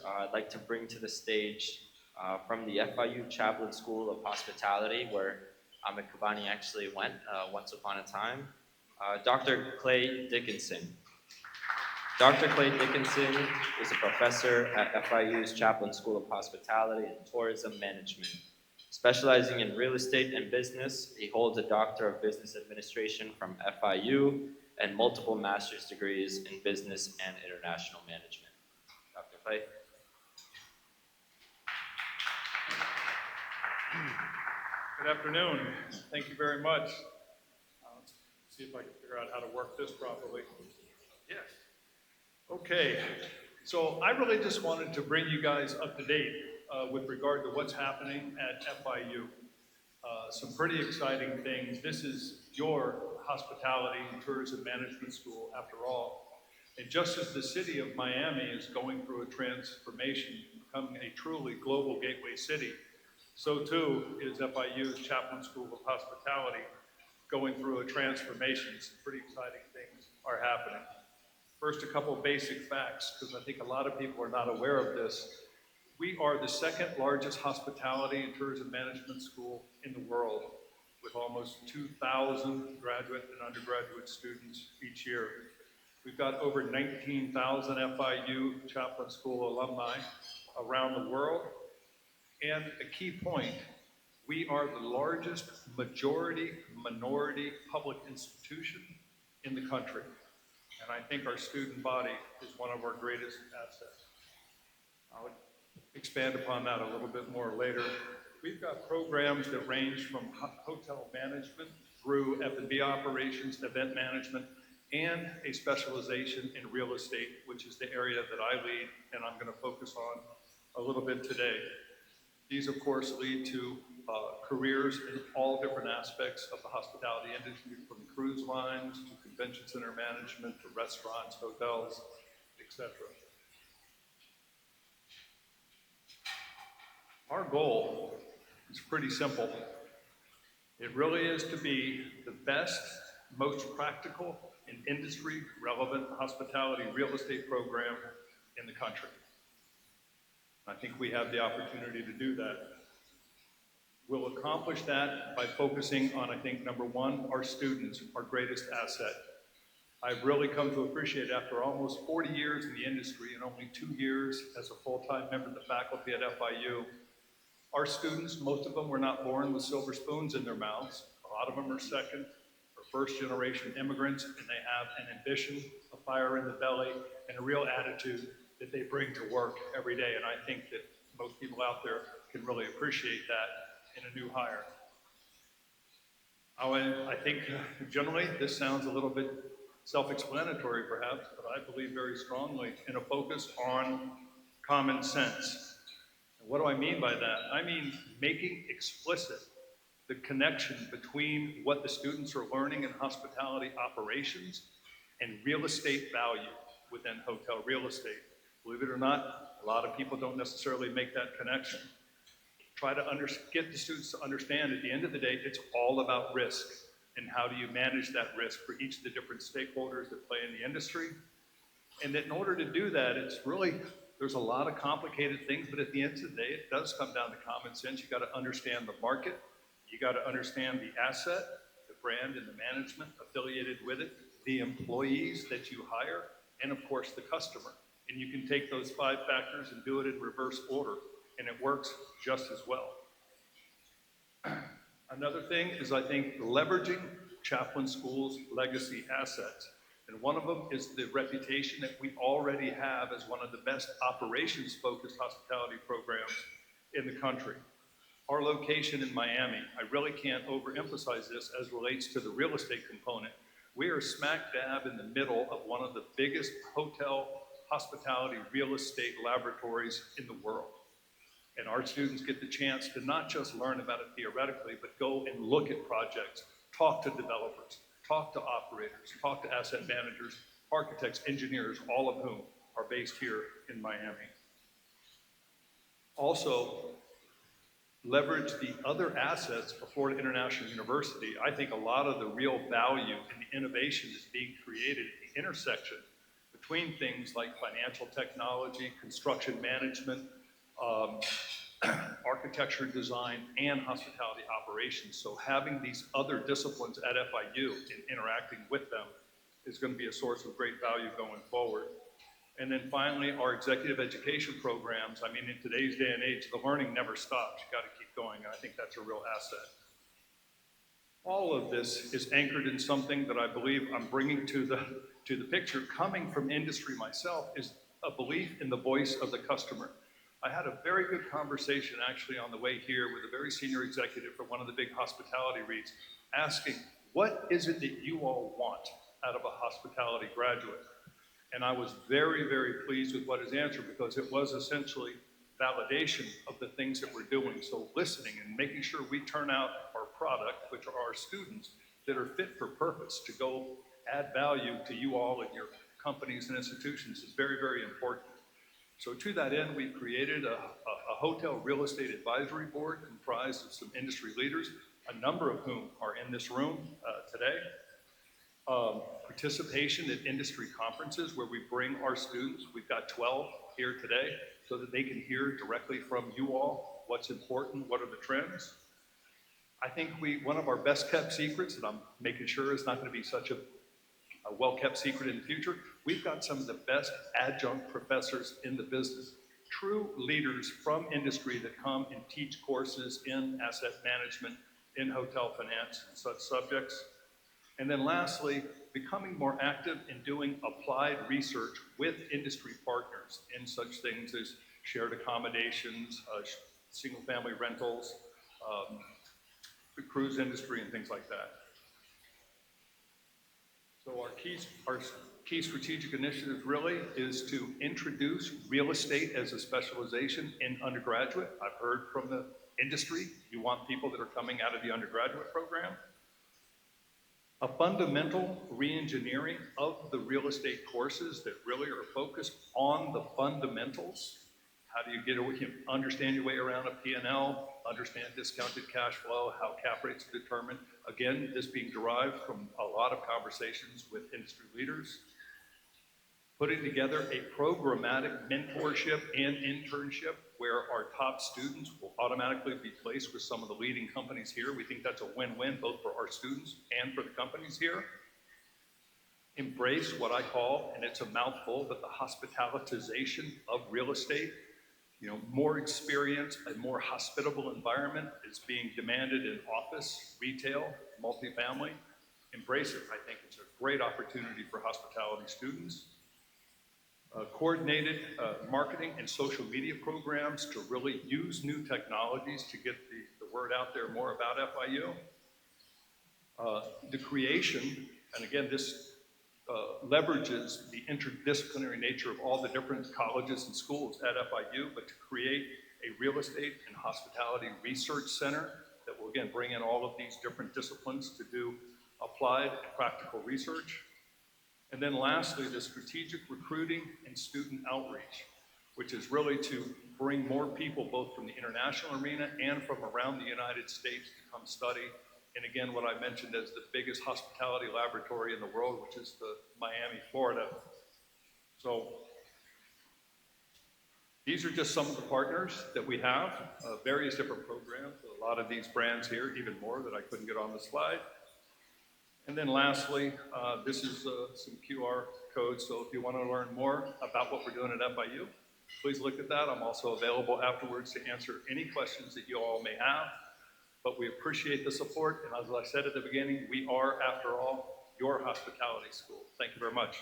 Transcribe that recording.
I'd like to bring to the stage from the FIU Chaplin School of Hospitality, where Ahmed Kabani actually went once upon a time, Dr. Clay Dickinson. Dr. Clay Dickinson is a professor at FIU's Chaplin School of Hospitality and Tourism Management. Specializing in real estate and business, he holds a Doctor of Business Administration from FIU and multiple master's degrees in business and international management. Dr. Clay. Good afternoon. Thank you very much. See if I can figure out how to work this properly. Yes. Okay. So I really just wanted to bring you guys up to date with regard to what's happening at FIU. Some pretty exciting things. This is your hospitality and tourism management school, after all. And just as the city of Miami is going through a transformation, becoming a truly global gateway city, so too is FIU's Chaplin School of Hospitality going through a transformation. Some pretty exciting things are happening. First, a couple basic facts, because I think a lot of people are not aware of this. We are the second largest hospitality and tourism management school in the world, with almost 2,000 graduate and undergraduate students each year. We've got over 19,000 FIU Chaplin School alumni around the world. And a key point, we are the largest majority-minority public institution in the country. And I think our student body is one of our greatest assets. I'll expand upon that a little bit more later. We've got programs that range from hotel management through F&B operations, event management, and a specialization in real estate, which is the area that I lead and I'm going to focus on a little bit today. These, of course, lead to careers in all different aspects of the hospitality industry, from cruise lines to convention center management to restaurants, hotels, etc. Our goal is pretty simple. It really is to be the best, most practical and industry-relevant hospitality real estate program in the country. I think we have the opportunity to do that. We'll accomplish that by focusing on, I think, number one, our students, our greatest asset. I've really come to appreciate, after almost 40 years in the industry and only 2 years as a full-time member of the faculty at FIU, our students, most of them were not born with silver spoons in their mouths. A lot of them are second or first-generation immigrants, and they have an ambition, a fire in the belly, and a real attitude that they bring to work every day. And I think that most people out there can really appreciate that in a new hire. I think generally this sounds a little bit self-explanatory perhaps, but I believe very strongly in a focus on common sense. And what do I mean by that? I mean making explicit the connection between what the students are learning in hospitality operations and real estate value within hotel real estate. Believe it or not, a lot of people don't necessarily make that connection. Try to get the students to understand at the end of the day, it's all about risk and how do you manage that risk for each of the different stakeholders that play in the industry. And that in order to do that, there's a lot of complicated things, but at the end of the day, it does come down to common sense. You got to understand the market, you got to understand the asset, the brand and the management affiliated with it, the employees that you hire, and of course the customer. And you can take those 5 factors and do it in reverse order, and it works just as well. Another thing is, I think, leveraging Chaplin School's legacy assets. And one of them is the reputation that we already have as one of the best operations-focused hospitality programs in the country. Our location in Miami, I really can't overemphasize this as relates to the real estate component. We are smack dab in the middle of one of the biggest hotel hospitality real estate laboratories in the world. And our students get the chance to not just learn about it theoretically, but go and look at projects, talk to developers, talk to operators, talk to asset managers, architects, engineers, all of whom are based here in Miami. Also, leverage the other assets of Florida International University. I think a lot of the real value and the innovation is being created at the intersection between things like financial technology, construction management, um, architecture design, and hospitality operations. So having these other disciplines at FIU and interacting with them is going to be a source of great value going forward. And then finally, our executive education programs. I mean, in today's day and age, the learning never stops. You got to keep going, and I think that's a real asset. All of this is anchored in something that I believe I'm bringing to the picture, coming from industry myself, is a belief in the voice of the customer. I had a very good conversation actually on the way here with a very senior executive for one of the big hospitality REITs, asking, what is it that you all want out of a hospitality graduate? And I was very, very pleased with what his answer, because it was essentially validation of the things that we're doing. So listening and making sure we turn out our product, which are our students, that are fit for purpose to go add value to you all and your companies and institutions is very, very important. So to that end, we've created a hotel real estate advisory board comprised of some industry leaders, a number of whom are in this room today. Participation at industry conferences where we bring our students. We've got 12 here today so that they can hear directly from you all what's important, what are the trends. I think one of our best kept secrets, and I'm making sure it's not going to be such a well-kept secret in the future, we've got some of the best adjunct professors in the business, true leaders from industry that come and teach courses in asset management, in hotel finance, and such subjects. And then lastly, becoming more active in doing applied research with industry partners in such things as shared accommodations, single-family rentals, the cruise industry, and things like that. So our key strategic initiative really is to introduce real estate as a specialization in undergraduate. I've heard from the industry, you want people that are coming out of the undergraduate program. A fundamental re-engineering of the real estate courses that really are focused on the fundamentals. How do you understand your way around a P&L, understand discounted cash flow, how cap rates are determined. Again, this being derived from a lot of conversations with industry leaders. Putting together a programmatic mentorship and internship where our top students will automatically be placed with some of the leading companies here. We think that's a win-win both for our students and for the companies here. Embrace what I call, and it's a mouthful, but the hospitalitization of real estate. You know, more experience, a more hospitable environment is being demanded in office, retail, multifamily. Embrace it. I think it's a great opportunity for hospitality students. Coordinated marketing and social media programs to really use new technologies to get the word out there more about FIU. The creation, and again, this leverages the interdisciplinary nature of all the different colleges and schools at FIU, but to create a real estate and hospitality research center that will again bring in all of these different disciplines to do applied and practical research. And then lastly, the strategic recruiting and student outreach, which is really to bring more people both from the international arena and from around the United States to come study. And again, what I mentioned as the biggest hospitality laboratory in the world, which is the Miami, Florida. So these are just some of the partners that we have, various different programs, a lot of these brands here, even more that I couldn't get on the slide. And then lastly, this is some QR codes, so if you want to learn more about what we're doing at FIU, please look at that. I'm also available afterwards to answer any questions that you all may have, but we appreciate the support, and as I said at the beginning, we are, after all, your hospitality school. Thank you very much.